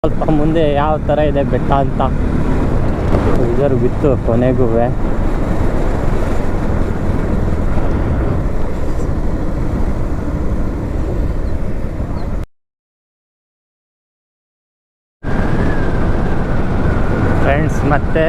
ಸ್ವಲ್ಪ ಮುಂದೆ ಯಾವ ಥರ ಇದೆ ಬೆಟ್ಟ ಅಂತ ಇದರ ಬಿತ್ತು ಕೊನೆಗೂ. ಫ್ರೆಂಡ್ಸ್ ಮತ್ತೆ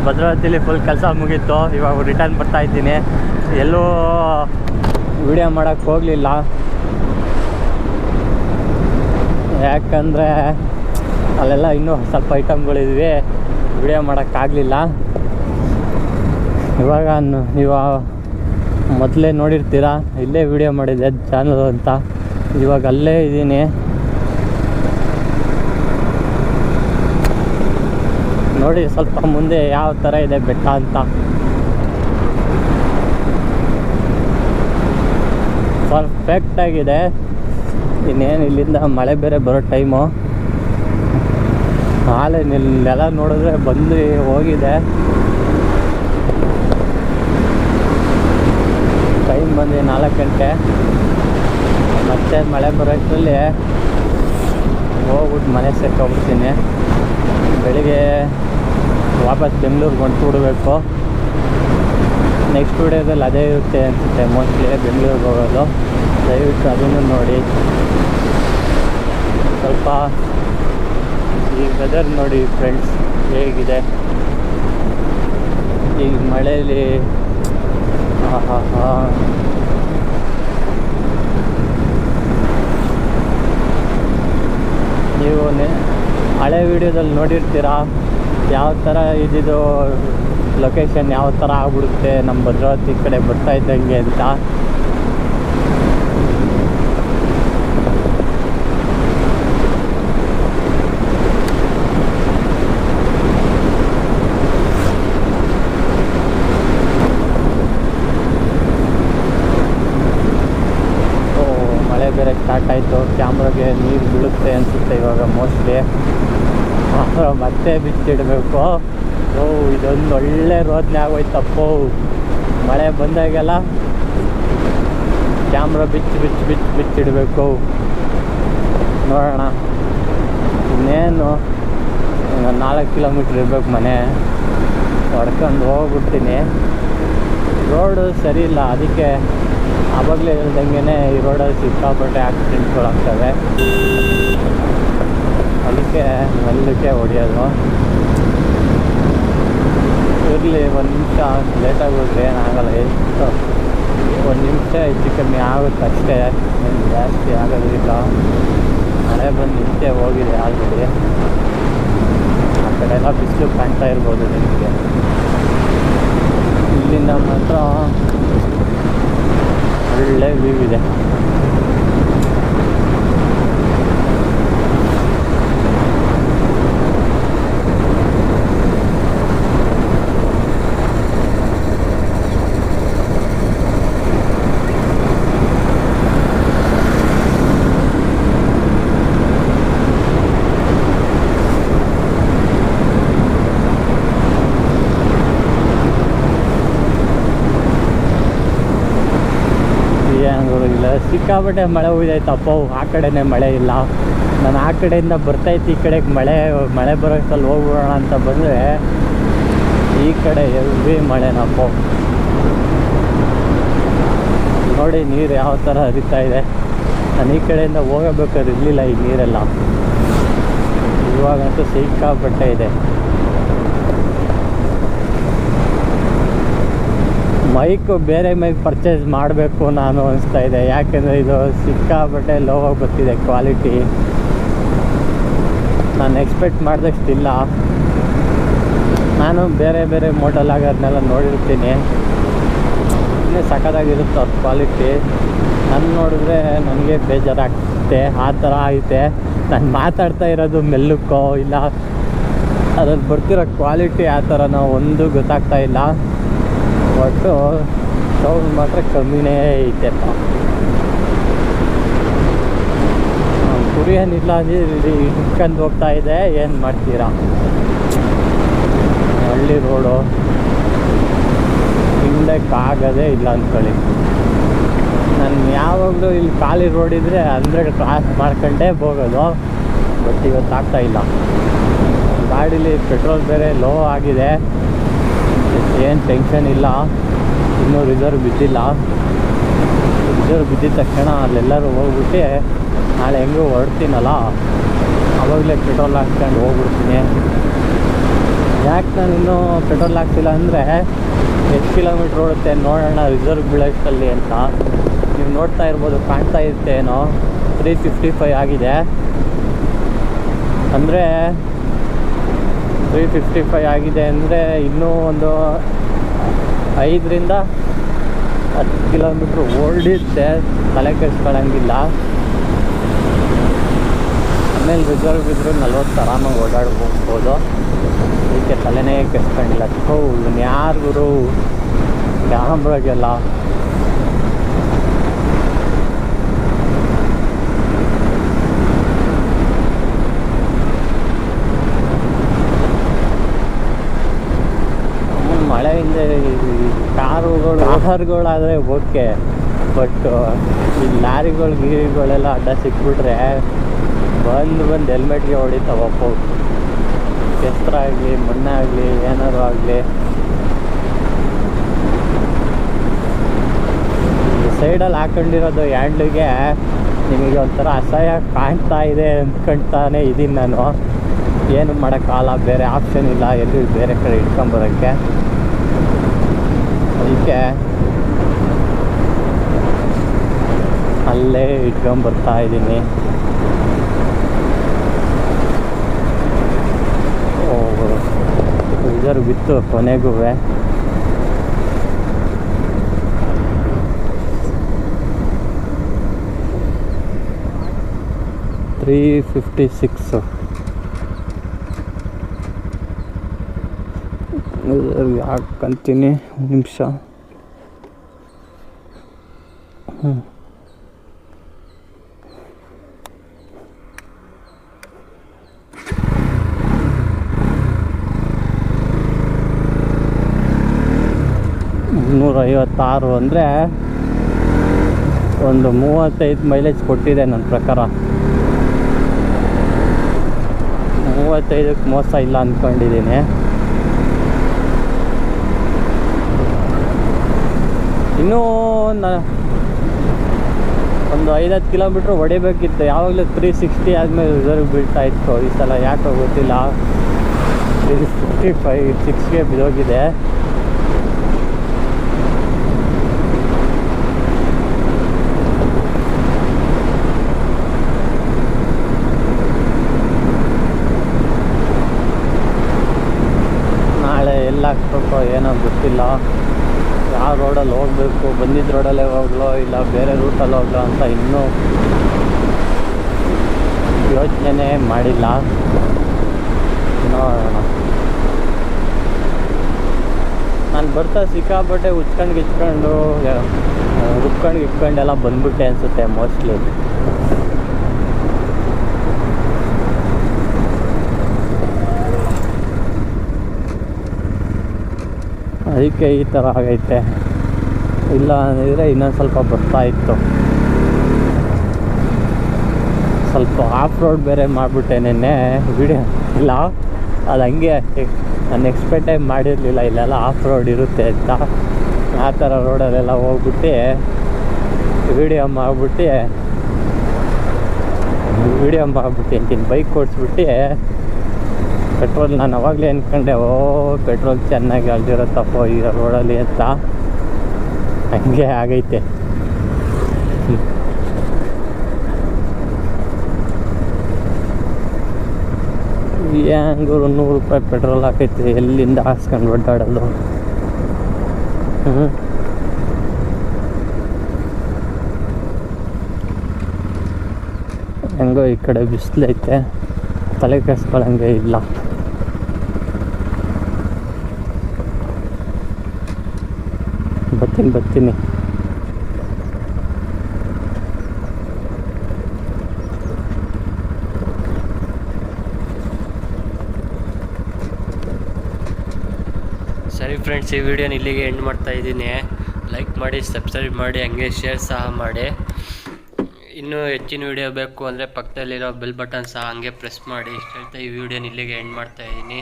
ಭದ್ರಾವತಿಲಿ ಫುಲ್ ಕೆಲಸ ಮುಗೀತು. ಇವಾಗ ರಿಟರ್ನ್ ಬರ್ತಾ ಇದ್ದೀನಿ. ಎಲ್ಲೂ ವಿಡಿಯೋ ಮಾಡೋಕ್ಕೆ ಹೋಗಲಿಲ್ಲ, ಯಾಕಂದರೆ ಅಲ್ಲೆಲ್ಲ ಇನ್ನೂ ಸ್ವಲ್ಪ ಐಟಮ್ಗಳಿದ್ವಿ, ವಿಡಿಯೋ ಮಾಡೋಕ್ಕಾಗಲಿಲ್ಲ. ಇವಾಗ ಮೊದಲೇ ನೋಡಿರ್ತೀರ, ಇಲ್ಲೇ ವಿಡಿಯೋ ಮಾಡಿದ್ದೆ ಚಾನಲ್ ಅಂತ. ಇವಾಗ ಅಲ್ಲೇ ಇದ್ದೀನಿ. ನೋಡಿ ಸ್ವಲ್ಪ ಮುಂದೆ ಯಾವ ಥರ ಇದೆ ಬೆಟ್ಟ ಅಂತ. ಪರ್ಫೆಕ್ಟಾಗಿದೆ. ಇನ್ನೇನು ಇಲ್ಲಿಂದ ಮಳೆ ಬೇರೆ ಬರೋ ಟೈಮು. ನಾಳೆ ನೆಲ ನೋಡಿದ್ರೆ ಬಂದು ಹೋಗಿದೆ. ಟೈಮ್ ಬಂದು 4 ಗಂಟೆ. ಮತ್ತೆ ಮಳೆ ಬರೋಷ್ಟರಲ್ಲಿ ಹೋಗ್ಬಿಟ್ಟು ಮನೆ ಸೇರ್ಕೊಂಡ್ಬಿಡ್ತೀನಿ. ಬೆಳಿಗ್ಗೆ ವಾಪಸ್ ಬೆಂಗಳೂರಿಗೆ ಹೊಂಟ್ಬಿಡ್ಬೇಕು. ನೆಕ್ಸ್ಟ್ ವಿಡಿಯೋದಲ್ಲಿ ಅದೇ ಇರುತ್ತೆ ಅನಿಸುತ್ತೆ, ಮೋಸ್ಟ್ಲಿ ಬೆಂಗಳೂರಿಗೆ ಹೋಗೋದು. ದಯವಿಟ್ಟು ಅದನ್ನು ನೋಡಿ. ಸ್ವಲ್ಪ ಈ ವೆದರ್ ನೋಡಿ ಫ್ರೆಂಡ್ಸ್ ಹೇಗಿದೆ ಈ ಮಳೆಯಲ್ಲಿ. ನೀವು ಹಳೆ ವಿಡಿಯೋದಲ್ಲಿ ನೋಡಿರ್ತೀರಾ ಯಾವ ಥರ ಇದ್ದಿದ್ದು ಲೊಕೇಶನ್ ಯಾವ ಥರ ಆಗ್ಬಿಡುತ್ತೆ ನಮ್ಮ ಭದ್ರಾವತಿ ಕಡೆ ಬರ್ತಾ ಇದ್ದಂಗೆ ಅಂತ. ಬೇರೆ ಸ್ಟಾರ್ಟ್ ಆಯಿತು. ಕ್ಯಾಮ್ರಾಗೆ ನೀರು ಬೀಳುತ್ತೆ ಅನಿಸುತ್ತೆ ಇವಾಗ ಮೋಸ್ಟ್ಲಿ. ಮತ್ತೆ ಬಿಚ್ಚಿಡಬೇಕು. ಇದೊಂದು ಒಳ್ಳೆ ರೋದನೆ ಆಗೋಯ್ತಪ್ಪೋ. ಮಳೆ ಬಂದಾಗೆಲ್ಲ ಕ್ಯಾಮ್ರಾ ಬಿಚ್ಚಿಡಬೇಕು. ನೋಡೋಣ. ಇನ್ನೇನು 4 ಕಿಲೋಮೀಟ್ರ್ ಇರಬೇಕು ಮನೆ. ಹೊಡ್ಕೊಂಡು ಹೋಗ್ಬಿಡ್ತೀನಿ. ರೋಡು ಸರಿ ಇಲ್ಲ, ಅದಕ್ಕೆ ಆವಾಗಲೇ ಹೇಳ್ದಂಗೆ ಈ ರೋಡಲ್ಲಿ ಸಿಕ್ಕಾಪಟ್ಟೆ ಆಕ್ಸಿಡೆಂಟ್ಗಳಾಗ್ತವೆ. ಅದಕ್ಕೆ ಮೆಲ್ಲಕ್ಕೆ ಹೊಡೆಯೋದು. ಇರಲಿ, 1 ನಿಮಿಷ ಲೇಟಾಗಿ ಹೋದ್ರೆ ಏನಾಗಲ್ಲ. ಎಷ್ಟು 1 ನಿಮಿಷ ಹೆಚ್ಚು ಕಮ್ಮಿ ಆಗುತ್ತೆ ಅಷ್ಟೇ, ಏನು ಜಾಸ್ತಿ ಆಗೋದಿಲ್ಲ. ಮಳೆ ಬಂದು ನಿಂತೆ ಹೋಗಿದೆ ಆಲ್ರೆಡಿ. ಆ ಕಡೆ ಎಲ್ಲ ಬಿಸಿಲು ಕಾಣ್ತಾ ಇರ್ಬೋದು ನಿಮಗೆ. ಇಲ್ಲಿಂದ ಮಾತ್ರ ಒಳ್ಳೆ ವ್ಯೂ ಇದೆ. ಸಿಕ್ಕಾಪಟ್ಟೆ ಮಳೆ ಹೋಗಿದಾಯ್ತಪ್ಪ. ಆ ಕಡೆನೇ ಮಳೆ ಇಲ್ಲ. ನಾನು ಆ ಕಡೆಯಿಂದ ಬರ್ತಾಯಿತ್ತು ಈ ಕಡೆಗೆ ಮಳೆ ಬರೋಷ್ಟಲ್ಲಿ ಹೋಗ್ಬಿಡೋಣ ಅಂತ ಬಂದರೆ ಈ ಕಡೆ ಹೆವಿ ಮಳೆನಪ್ಪ. ನೋಡಿ ನೀರು ಯಾವ ಥರ ಹರಿತಾ ಇದೆ. ನಾನು ಈ ಕಡೆಯಿಂದ ಹೋಗಬೇಕಾದ್ರೆ ಇರಲಿಲ್ಲ ಈ ನೀರೆಲ್ಲ. ಇವಾಗಂತೂ ಸಿಕ್ಕಾಪಟ್ಟೆ ಇದೆ. ಮೈಕು ಬೇರೆ ಮೈಕ್ ಪರ್ಚೇಸ್ ಮಾಡಬೇಕು ನಾನು ಅನಿಸ್ತಾ ಇದೆ. ಯಾಕೆಂದರೆ ಇದು ಸಿಕ್ಕಾಪಟ್ಟೆ ಲೋ ಆಗಿ ಬರ್ತಿದೆ ಕ್ವಾಲಿಟಿ. ನಾನು ಎಕ್ಸ್ಪೆಕ್ಟ್ ಮಾಡಿದಷ್ಟಿಲ್ಲ. ನಾನು ಬೇರೆ ಮೋಟಲ್ ಆಗೋದನ್ನೆಲ್ಲ ನೋಡಿರ್ತೀನಿ, ಇನ್ನೂ ಸಖತ್ತಾಗಿರುತ್ತೆ ಅದು ಕ್ವಾಲಿಟಿ. ನಾನು ನೋಡಿದ್ರೆ ನನಗೆ ಬೇಜಾರಾಗ್ತದೆ. ಆ ಥರ ಐತೆ. ನಾನು ಮಾತಾಡ್ತಾ ಇರೋದು ಮೆಲ್ಲಕ್ಕೋ ಇಲ್ಲ ಅದ್ರಲ್ಲಿ ಬರ್ತಿರೋ ಕ್ವಾಲಿಟಿ ಆ ಥರನೋ ಒಂದು ಗೊತ್ತಾಗ್ತಾ ಇಲ್ಲ. ಒಟ್ಟು ಸೌಂಡ್ ಮಾತ್ರ ಕಮ್ಮಿನೇ ಐತೆಪ್ಪ. ಕುರಿಯೇನಿಲ್ಲ ಅಂದರೆ ಇಟ್ಕೊಂಡು ಹೋಗ್ತಾ ಇದೆ. ಏನು ಮಾಡ್ತೀರಾ, ಹಳ್ಳಿ ರೋಡು ಹಿಂದಕ್ಕಾಗೋದೇ ಇಲ್ಲ ಅಂದ್ಕೊಳ್ಳಿ. ನಾನು ಯಾವಾಗಲೂ ಇಲ್ಲಿ ಖಾಲಿ ರೋಡ್ ಇದ್ದರೆ 100 ಕ್ರಾಸ್ ಮಾಡ್ಕೊಂಡೇ ಹೋಗೋದು. ಬಟ್ ಇವತ್ತು ಆಗ್ತಾಯಿಲ್ಲ. ಗಾಡೀಲಿ ಪೆಟ್ರೋಲ್ ಬೇರೆ ಲೋ ಆಗಿದೆ, ಏನು ಟೆನ್ಷನ್ ಇಲ್ಲ. ಇನ್ನೂ ರಿಸರ್ವ್ ಬಿದ್ದಿಲ್ಲ. ರಿಸರ್ವ್ ಬಿದ್ದಿದ ತಕ್ಷಣ ಅಲ್ಲೆಲ್ಲರೂ ಹೋಗ್ಬಿಟ್ಟು ನಾಳೆ ಹೆಂಗೂ ಹೊರಡ್ತೀನಲ್ಲ ಆವಾಗಲೇ ಪೆಟ್ರೋಲ್ ಹಾಕ್ಕೊಂಡು ಹೋಗ್ಬಿಡ್ತೀನಿ. ಯಾಕೆ ನಾನು ಇನ್ನೂ ಪೆಟ್ರೋಲ್ ಹಾಕ್ತಿಲ್ಲ ಅಂದರೆ ಎಷ್ಟು ಕಿಲೋಮೀಟ್ರ್ ಓಡುತ್ತೆ ನೋಡೋಣ ರಿಸರ್ವ್ ಬೀಳೋಷ್ಟಲ್ಲಿ ಅಂತ. ನೀವು ನೋಡ್ತಾ ಇರ್ಬೋದು, ಕಾಣ್ತಾ ಇರುತ್ತೆ ಏನೋ 355 ಆಗಿದೆ. ಅಂದರೆ 355 ಆಗಿದೆ ಅಂದರೆ ಇನ್ನೂ ಒಂದು 5ರಿಂದ 10 ಕಿಲೋಮೀಟ್ರ್ ಓಡಿದ್ದೆ, ತಲೆ ಕೆಡಿಸ್ಕೊಳ್ಳೋಂಗಿಲ್ಲ. ಆಮೇಲೆ ರಿಸರ್ವ್ ಇದ್ದರೂ 40 ಆರಾಮಾಗಿ ಓಡಾಡಿ ಹೋಗ್ಬೋದು. ಅದಕ್ಕೆ ತಲೆನೇ ಕೆಡಿಸ್ಕೊಂಡಿಲ್ಲ. ಇವನು ಯಾರಿಗೂ ಕ್ಯಾಮ್ರಾಗೆಲ್ಲ ಮಳೆಯಿಂದ ಕಾರುಗಳಾದರೆ ಓಕೆ, ಬಟ್ ಈ ಲಾರಿಗಳು ಗೀರಿಗಳೆಲ್ಲ ಅಡ್ಡ ಸಿಕ್ಬಿಟ್ರೆ ಬಂದು ಹೆಲ್ಮೆಟ್ಗೆ ಹೊಡಿತಾವಪ್ಪ. ಕೆಸರಾಗಲಿ ಮಣ್ಣಾಗಲಿ ಏನಾದ್ರು ಆಗಲಿ. ಸೈಡಲ್ಲಿ ಹಾಕೊಂಡಿರೋದು ಹ್ಯಾಂಡ್ಲಿಗೆ ನಿಮಗೆ ಒಂಥರ ಅಸಹ್ಯ ಕಾಣ್ತಾ ಇದೆ ಅಂದ್ಕೊಳ್ತಾನೆ ಇದ್ದೀನಿ ನಾನು. ಏನು ಮಾಡೋಕ್ಕಾಗಲ್ಲ, ಬೇರೆ ಆಪ್ಷನ್ ಇಲ್ಲ ಎಲ್ಲಿ ಬೇರೆ ಕಡೆ ಇಟ್ಕೊಂಬರೋಕ್ಕೆ. ಅದಕ್ಕೆ ಅಲ್ಲೇ ಇಟ್ಕೊಂಬರ್ತಾ ಇದ್ದೀನಿ. ರಿಸರ್ವ್ ಬಿತ್ತು ಕೊನೆಗೂ. 356 ಹಾಕಂತೀನಿ. ಒಂದು ನಿಮಿಷ. $256 ಅಂದರೆ ಒಂದು 35 ಮೈಲೇಜ್ ಕೊಟ್ಟಿದೆ ನನ್ನ ಪ್ರಕಾರ. 35ಕ್ಕೆ ಮೋಸ ಇಲ್ಲ ಅಂದ್ಕೊಂಡಿದ್ದೀನಿ. ಇನ್ನೂ ಒಂದು 5-10 ಕಿಲೋಮೀಟ್ರ್ ಹೊಡಿಬೇಕಿತ್ತು. ಯಾವಾಗಲೂ 360 ಆದಮೇಲೆ ರಿಸರ್ವ್ ಬೀಳ್ತಾ ಇತ್ತು. ಈ ಸಲ ಯಾಕೋ ಗೊತ್ತಿಲ್ಲ 355 6ಗೆ ಬಿದ್ದೋಗಿದೆ. ನಾಳೆ ಎಲ್ಲಾಗ್ಬೇಕೋ ಏನೋ ಗೊತ್ತಿಲ್ಲ. ಯಾವ ರೋಡಲ್ಲಿ ಹೋಗಬೇಕು, ಬಂದಿದ್ದ ರೋಡಲ್ಲೇ ಹೋಗ್ಲೋ ಇಲ್ಲ ಬೇರೆ ರೂಟಲ್ಲಿ ಹೋಗ್ಲೋ ಅಂತ ಇನ್ನೂ ಯೋಚನೆ ಮಾಡಿಲ್ಲ. ನೋಡೋಣ. ನಾನು ಬರ್ತಾ ಸಿಕ್ಕಾಪಟ್ಟೆ ಗಿಚ್ಕೊಂಡು ರುಬ್ಕೊಂಡೆಲ್ಲ ಬಂದ್ಬಿಟ್ಟೆ ಅನಿಸುತ್ತೆ ಮೋಸ್ಟ್ಲಿ. ಅದಕ್ಕೆ ಈ ಥರ ಆಗೈತೆ. ಇಲ್ಲ ಅಂದಿದ್ರೆ ಇನ್ನೊಂದು ಸ್ವಲ್ಪ ಬರ್ತಾ ಇತ್ತು. ಸ್ವಲ್ಪ ಆಫ್ ರೋಡ್ ಬೇರೆ ಮಾಡಿಬಿಟ್ಟೆ ನಿನ್ನೆ. ವಿಡಿಯೋ ಇಲ್ಲ, ಅದು ಹಂಗೆ ನಾನು ಎಕ್ಸ್ಪೆಕ್ಟೇ ಮಾಡಿರಲಿಲ್ಲ ಇಲ್ಲೆಲ್ಲ ಆಫ್ ರೋಡ್ ಇರುತ್ತೆ ಅಂತ. ಆ ಥರ ರೋಡಲ್ಲೆಲ್ಲ ಹೋಗ್ಬಿಟ್ಟು ವಿಡಿಯೋ ಮಾಡಿಬಿಟ್ಟು ಅಂತೀನಿ, ಬೈಕ್ ಓಡಿಸ್ಬಿಟ್ಟು ಪೆಟ್ರೋಲ್ ನಾನು ಅವಾಗಲೇ ಅಂದ್ಕೊಂಡೆ ಪೆಟ್ರೋಲ್ ಚೆನ್ನಾಗಿ ಅಲ್ದಿರುತ್ತಪ್ಪ ಈ ರೋಡಲ್ಲಿ ಅಂತ. ಹಂಗೆ ಆಗೈತೆ. ಹೆಂಗೂ $100 ಪೆಟ್ರೋಲ್ ಹಾಕೈತೆ, ಎಲ್ಲಿಂದ ಹಾಕ್ಸ್ಕೊಂಡು ಒಡ್ಡಾಡೋದು. ಹೆಂಗೋ ಈ ಕಡೆ ಬಿಸಿಲೈತೆ, ತಲೆ ಕೆಡಿಸ್ಕೊಳ್ಳಂಗೆ ಇಲ್ಲ. ಬರ್ತೀನಿ. ಸರಿ ಫ್ರೆಂಡ್ಸ್, ಈ ವಿಡಿಯೋನ ಇಲ್ಲಿಗೆ ಎಂಡ್ ಮಾಡ್ತಾ ಇದ್ದೀನಿ. ಲೈಕ್ ಮಾಡಿ, ಸಬ್ಸ್ಕ್ರೈಬ್ ಮಾಡಿ, ಹಂಗೆ ಶೇರ್ ಸಹ ಮಾಡಿ. ಇನ್ನೂ ಹೆಚ್ಚಿನ ವಿಡಿಯೋ ಬೇಕು ಅಂದರೆ ಪಕ್ಕದಲ್ಲಿರೋ ಬೆಲ್ ಬಟನ್ ಸಹ ಹಂಗೆ ಪ್ರೆಸ್ ಮಾಡಿ. ಇಷ್ಟು ಹೇಳ್ತಾ ಈ ವಿಡಿಯೋನ ಇಲ್ಲಿಗೆ ಎಂಡ್ ಮಾಡ್ತಾಯಿದ್ದೀನಿ.